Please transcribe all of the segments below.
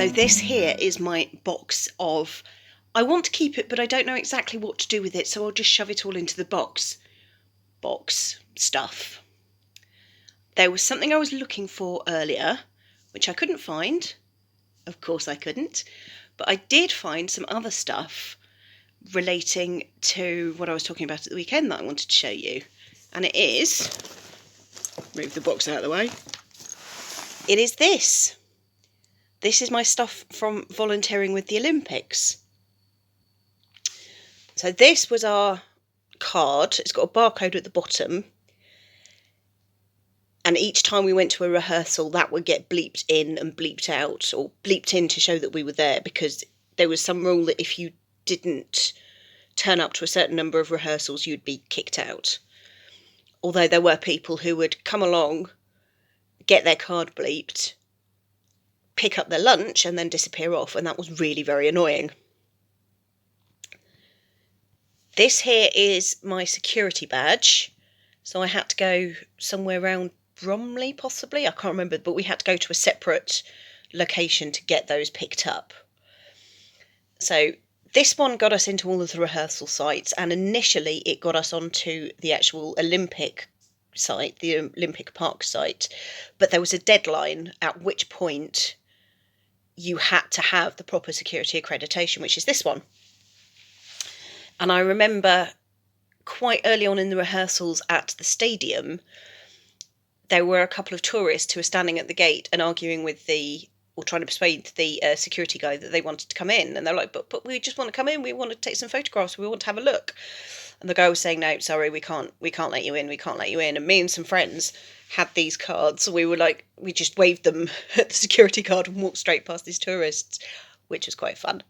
So this here is my box of, I want to keep it, but I don't know exactly what to do with it, so I'll just shove it all into the box stuff. There was something I was looking for earlier, which I couldn't find. Of course I couldn't. But I did find some other stuff relating to what I was talking about at the weekend that I wanted to show you. And it is, move the box out of the way, it is this. This is my stuff from volunteering with the Olympics. So this was our card. It's got a barcode at the bottom. And each time we went to a rehearsal, that would get bleeped in and bleeped out, or bleeped in to show that we were there, because there was some rule that if you didn't turn up to a certain number of rehearsals, you'd be kicked out. Although there were people who would come along, get their card bleeped, pick up their lunch and then disappear off, and that was really very annoying. This here is my security badge. So I had to go somewhere around Bromley, possibly, I can't remember, but we had to go to a separate location to get those picked up. So this one got us into all of the rehearsal sites, and initially it got us onto the actual Olympic site, the Olympic Park site, but there was a deadline at which point you had to have the proper security accreditation, which is this one. And I remember quite early on in the rehearsals at the stadium, there were a couple of tourists who were standing at the gate and arguing with or trying to persuade the security guy that they wanted to come in. And they're like, but we just want to come in. We want to take some photographs. We want to have a look. And the guy was saying, no, sorry, we can't let you in. We can't let you in. And me and some friends had these cards. So we were like, we just waved them at the security guard and walked straight past these tourists, which was quite fun.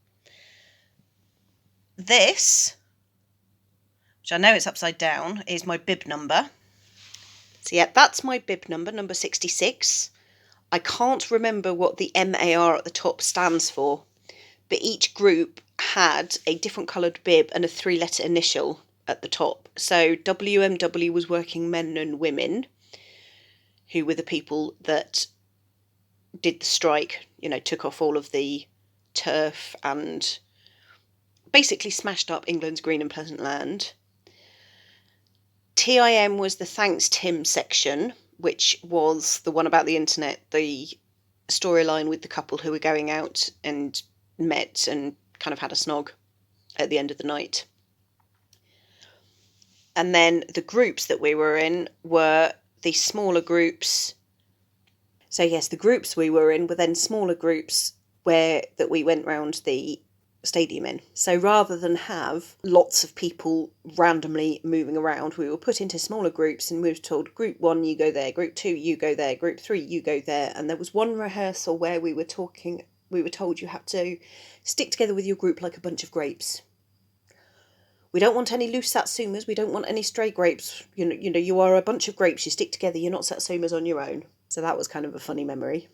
This, which I know it's upside down, is my bib number. So yeah, that's my bib number, number 66. I can't remember what the MAR at the top stands for, but each group had a different coloured bib and a 3-letter initial at the top. So WMW was working men and women, who were the people that did the strike, took off all of the turf and basically smashed up England's green and pleasant land. TIM was the Thanks Tim section, which was the one about the internet, the storyline with the couple who were going out and met and kind of had a snog at the end of the night. And then the groups that we were in were the smaller groups. So yes, the groups we were in were then smaller groups that we went round the stadium in. So rather than have lots of people randomly moving around, we were put into smaller groups and we were told, group 1 you go there, group 2 you go there, group 3 you go there. And there was one rehearsal where we were told you had to stick together with your group like a bunch of grapes. We don't want any loose satsumas, we don't want any stray grapes. You are a bunch of grapes, you stick together, you're not satsumas on your own. So that was kind of a funny memory.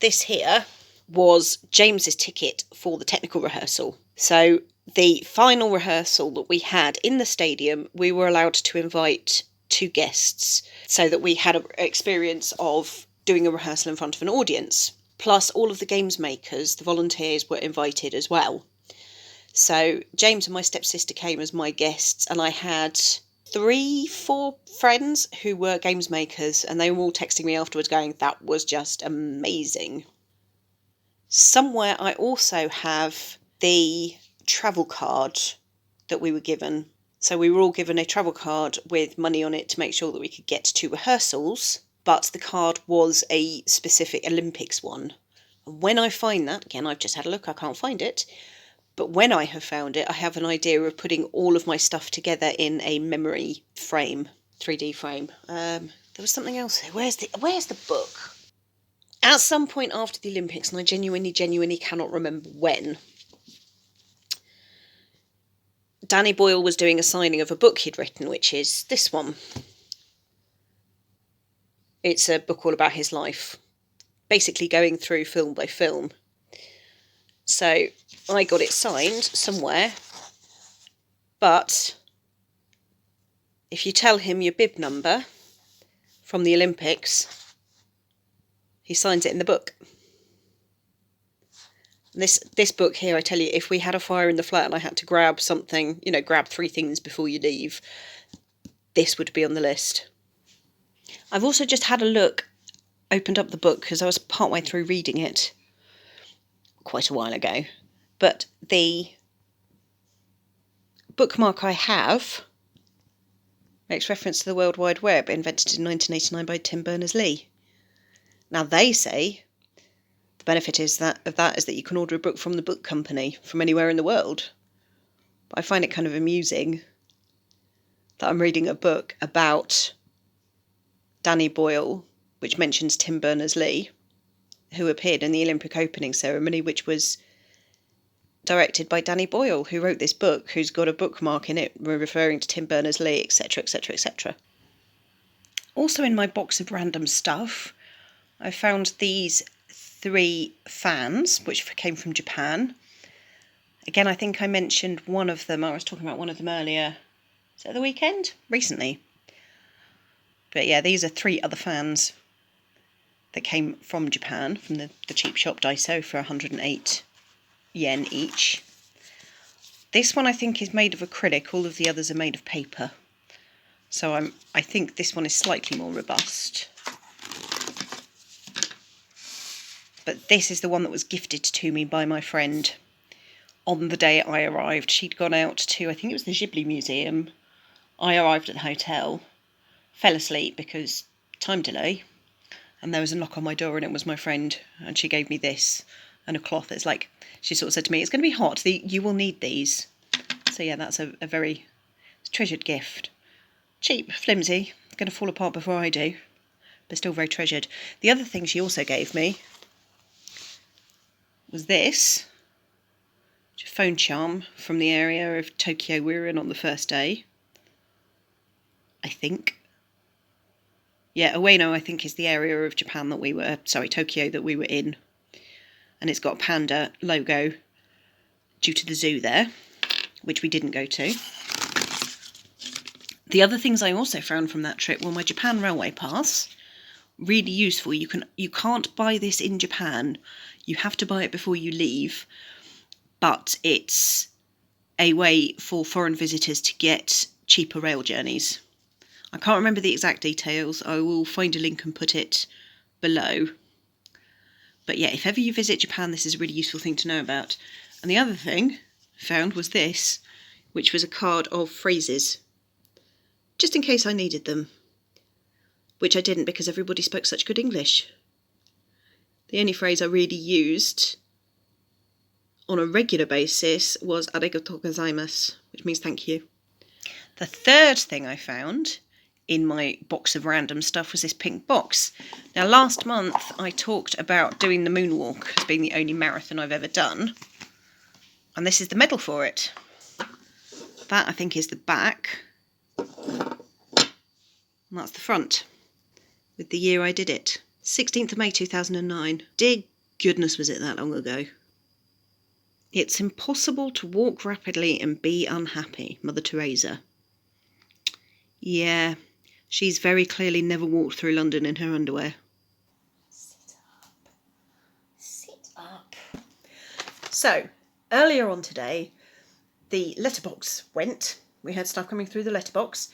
This here was James's ticket for the technical rehearsal. So the final rehearsal that we had in the stadium, we were allowed to invite 2 guests so that we had an experience of doing a rehearsal in front of an audience. Plus all of the games makers, the volunteers, were invited as well. So James and my stepsister came as my guests, and I had 3-4 friends who were games makers, and they were all texting me afterwards going, that was just amazing. Somewhere I also have the travel card that we were given. So we were all given a travel card with money on it to make sure that we could get to rehearsals, but the card was a specific Olympics one. And when I find that, again, I've just had a look, I can't find it, but when I have found it, I have an idea of putting all of my stuff together in a memory frame, 3D frame. There was something else here. Where's the book? At some point after the Olympics, and I genuinely cannot remember when, Danny Boyle was doing a signing of a book he'd written, which is this one. It's a book all about his life, basically going through film by film. So I got it signed somewhere, but if you tell him your bib number from the Olympics, he signs it in the book. This book here, I tell you, if we had a fire in the flat and I had to grab something, grab 3 things before you leave, this would be on the list. I've also just had a look, opened up the book because I was partway through reading it quite a while ago. But the bookmark I have makes reference to the World Wide Web, invented in 1989 by Tim Berners-Lee. Now they say the benefit is that you can order a book from the book company from anywhere in the world. But I find it kind of amusing that I'm reading a book about Danny Boyle, which mentions Tim Berners-Lee, who appeared in the Olympic opening ceremony, which was directed by Danny Boyle, who wrote this book, who's got a bookmark in it referring to Tim Berners-Lee, etc., etc., etc. Also in my box of random stuff, I found these 3 fans, which came from Japan. Again, I think I mentioned one of them. I was talking about one of them earlier. Is it the weekend? Recently. But yeah, these are 3 other fans that came from Japan, from the cheap shop Daiso for 108 yen each. This one I think is made of acrylic. All of the others are made of paper. So I think this one is slightly more robust. But this is the one that was gifted to me by my friend on the day I arrived. She'd gone out to, I think it was the Ghibli Museum. I arrived at the hotel, fell asleep because time delay, and there was a knock on my door and it was my friend, and she gave me this and a cloth. It's like, she sort of said to me, it's going to be hot, you will need these. So yeah, that's a very treasured gift. Cheap, flimsy, going to fall apart before I do, but still very treasured. The other thing she also gave me was this, which is a phone charm from the area of Tokyo we were in on the first day. I think. Yeah, Ueno, I think, is the area of Japan that we were, Tokyo that we were in. And it's got a panda logo due to the zoo there, which we didn't go to. The other things I also found from that trip were my Japan Railway Pass. Really useful. You can't buy this in Japan. You have to buy it before you leave. But it's a way for foreign visitors to get cheaper rail journeys. I can't remember the exact details. I will find a link and put it below. But yeah, if ever you visit Japan, this is a really useful thing to know about. And the other thing I found was this, which was a card of phrases, just in case I needed them. Which I didn't because everybody spoke such good English. The only phrase I really used on a regular basis was arigatou gozaimasu, which means thank you. The third thing I found in my box of random stuff was this pink box. Now, last month I talked about doing the moonwalk as being the only marathon I've ever done, and this is the medal for it. That, I think, is the back, and that's the front, with the year I did it. 16th of May 2009. Dear goodness, was it that long ago. It's impossible to walk rapidly and be unhappy, Mother Teresa. Yeah, she's very clearly never walked through London in her underwear. Sit up. Sit up. So, earlier on today, the letterbox went. We had stuff coming through the letterbox.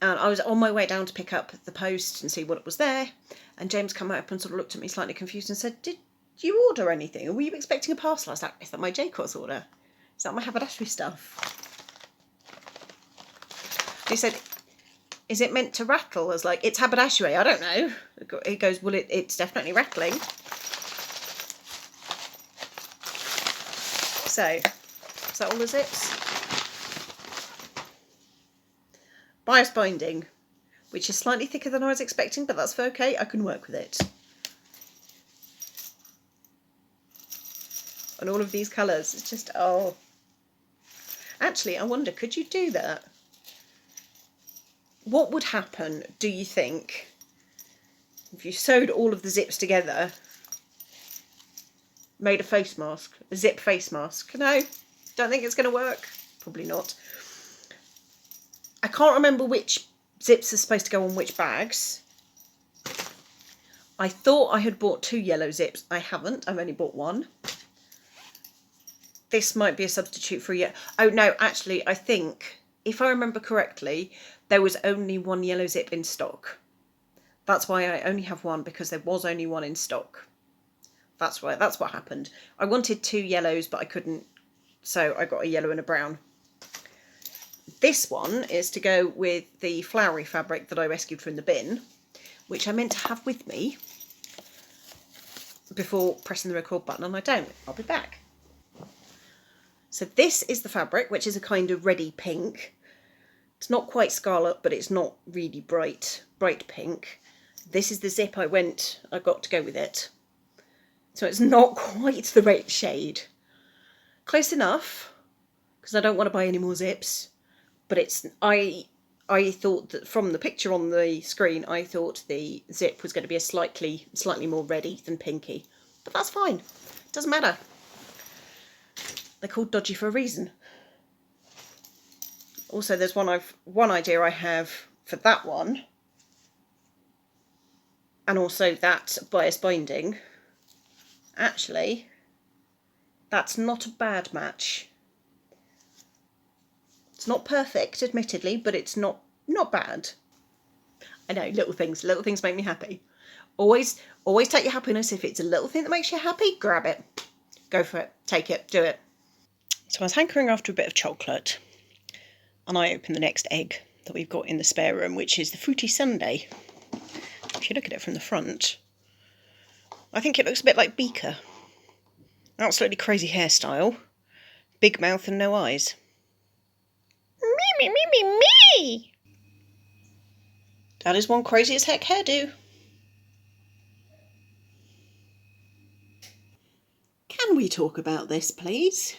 And I was on my way down to pick up the post and see what was there. And James came up and sort of looked at me slightly confused and said, "Did you order anything? Or were you expecting a parcel?" I was like, "Is that my J-Course order? Is that my haberdashery stuff?" He said, "Is it meant to rattle?" I was like, "It's haberdashery, I don't know." He goes, "Well, it's definitely rattling." So, is that all the zips? Bias binding, which is slightly thicker than I was expecting, but that's okay, I can work with it. And all of these colours, it's just, oh. Actually, I wonder, could you do that? What would happen, do you think, if you sewed all of the zips together, made a face mask, a zip face mask? No, don't think it's going to work. Probably not. I can't remember which zips are supposed to go on which bags. I thought I had bought 2 yellow zips. I haven't. I've only bought 1. this might be a substitute for a... Oh, no, actually, I think, if I remember correctly, there was only one yellow zip in stock. That's why I only have one, because there was only one in stock. That's what happened. I wanted 2 yellows, but I couldn't, so I got a yellow and a brown. This one is to go with the flowery fabric that I rescued from the bin, which I meant to have with me before pressing the record button, and I don't. I'll be back. So this is the fabric, which is a kind of reddy pink. It's not quite scarlet, but it's not really bright pink. This is the zip I got to go with it. So it's not quite the right shade. Close enough, because I don't want to buy any more zips. But it's, I thought that from the picture on the screen, I thought the zip was going to be a slightly more reddy than pinky. But that's fine. Doesn't matter. They're called dodgy for a reason. Also, there's one idea I have for that one. And also that bias binding. Actually, that's not a bad match. It's not perfect, admittedly, but it's not bad. I know, little things make me happy. Always take your happiness. If it's a little thing that makes you happy, grab it. Go for it. Take it. Do it. So I was hankering after a bit of chocolate, and I opened the next egg that we've got in the spare room, which is the Fruity Sundae. If you look at it from the front, I think it looks a bit like Beaker. Absolutely crazy hairstyle. Big mouth and no eyes. Me. That is one crazy as heck hairdo. Can we talk about this, please?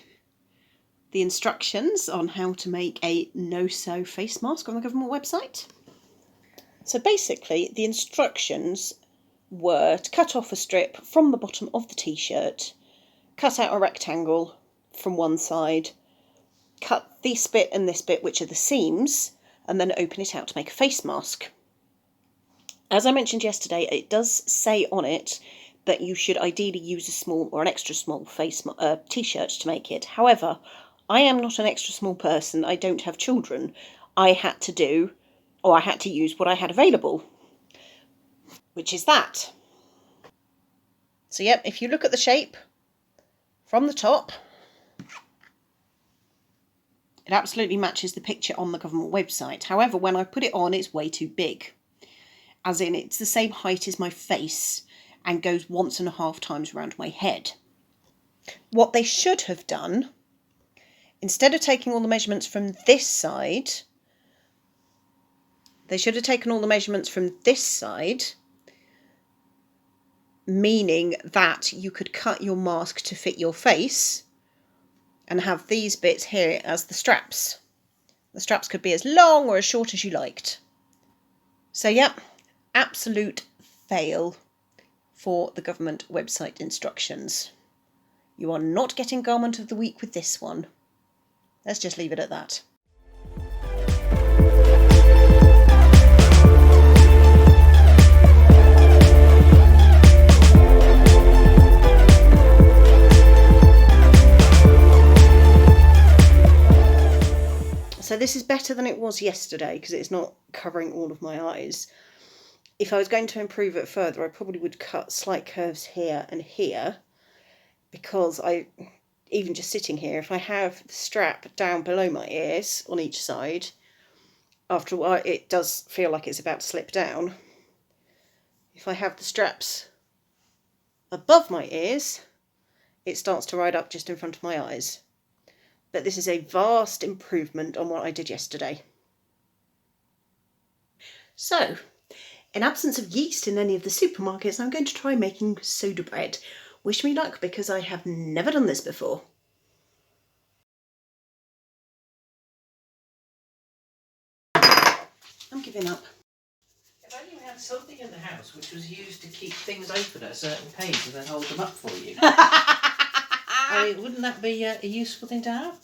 The instructions on how to make a no-sew face mask on the government website. So basically, the instructions were to cut off a strip from the bottom of the t-shirt, cut out a rectangle from one side, cut this bit and this bit, which are the seams, and then open it out to make a face mask. As I mentioned yesterday, it does say on it that you should ideally use a small or an extra small t-shirt to make it. However, I am not an extra small person. I don't have children. I had to use what I had available, which is that. So yep, if you look at the shape from the top, it absolutely matches the picture on the government website. However, when I put it on, it's way too big. As in, it's the same height as my face and goes 1.5 times around my head. What they should have done, instead of taking all the measurements from this side, they should have taken all the measurements from this side, meaning that you could cut your mask to fit your face and have these bits here as the straps. The straps could be as long or as short as you liked. So yep, absolute fail for the government website instructions. You are not getting Garment of the Week with this one. Let's just leave it at that. So this is better than it was yesterday because it's not covering all of my eyes. If I was going to improve it further, I probably would cut slight curves here and here, because even just sitting here, if I have the strap down below my ears on each side, after a while it does feel like it's about to slip down. If I have the straps above my ears, it starts to ride up just in front of my eyes. But this is a vast improvement on what I did yesterday. So, in absence of yeast in any of the supermarkets, I'm going to try making soda bread. Wish me luck, because I have never done this before. I'm giving up. If only we had something in the house which was used to keep things open at a certain pace and then hold them up for you. I mean, wouldn't that be a useful thing to have?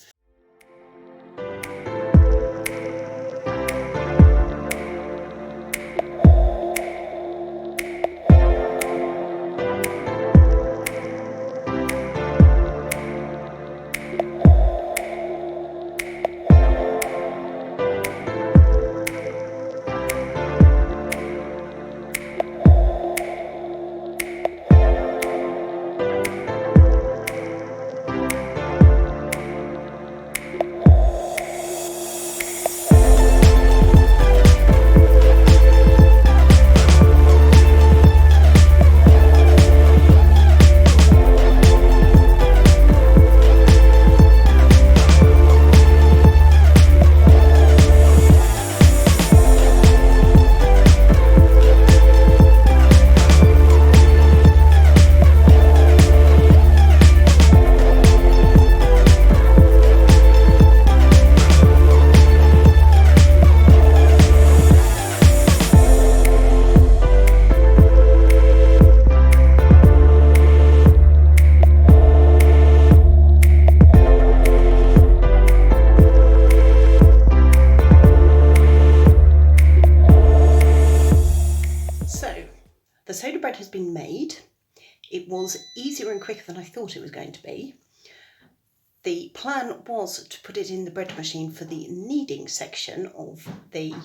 quicker than I thought it was going to be. The plan was to put it in the bread machine for the kneading section of the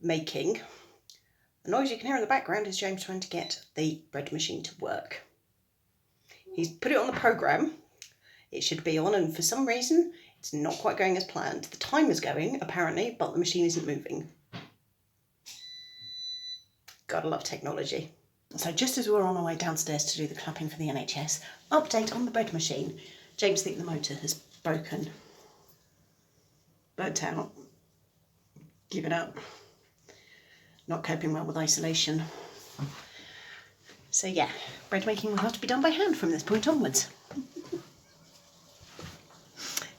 making. The noise you can hear in the background is James trying to get the bread machine to work. He's put it on the programme. It should be on, and for some reason it's not quite going as planned. The timer is going, apparently, but the machine isn't moving. Gotta love technology. So just as we were on our way downstairs to do the clapping for the NHS, update on the bread machine. James thinks the motor has broken. Burnt out. Given up. Not coping well with isolation. So yeah, bread making will have to be done by hand from this point onwards.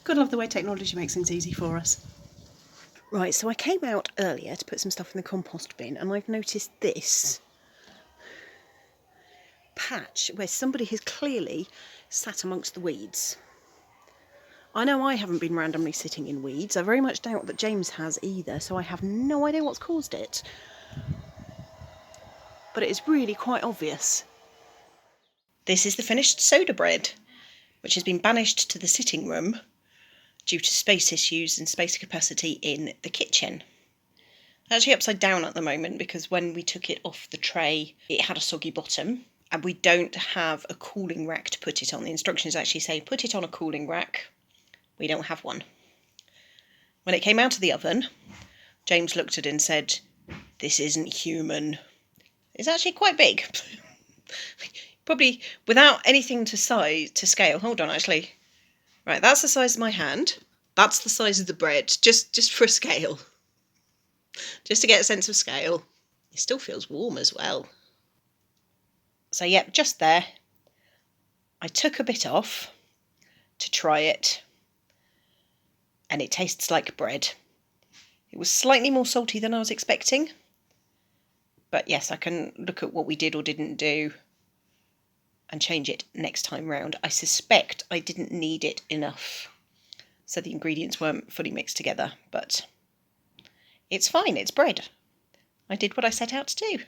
Gotta love the way technology makes things easy for us. Right, so I came out earlier to put some stuff in the compost bin, and I've noticed this patch where somebody has clearly sat amongst the weeds. I know I haven't been randomly sitting in weeds. I very much doubt that James has either, so I have no idea what's caused it. But it is really quite obvious. This is the finished soda bread, which has been banished to the sitting room due to space issues and space capacity in the kitchen. Actually upside down at the moment, because when we took it off the tray, it had a soggy bottom, and we don't have a cooling rack to put it on. The instructions actually say put it on a cooling rack. We don't have one. When it came out of the oven, James looked at it and said, "This isn't human." It's actually quite big. Probably without anything to scale. Hold on, actually. Right, that's the size of my hand. That's the size of the bread, just for a scale. Just to get a sense of scale. It still feels warm as well. So yep, just there. I took a bit off to try it, and it tastes like bread. It was slightly more salty than I was expecting. But yes, I can look at what we did or didn't do and change it next time round. I suspect I didn't knead it enough, so the ingredients weren't fully mixed together, but it's fine, it's bread. I did what I set out to do.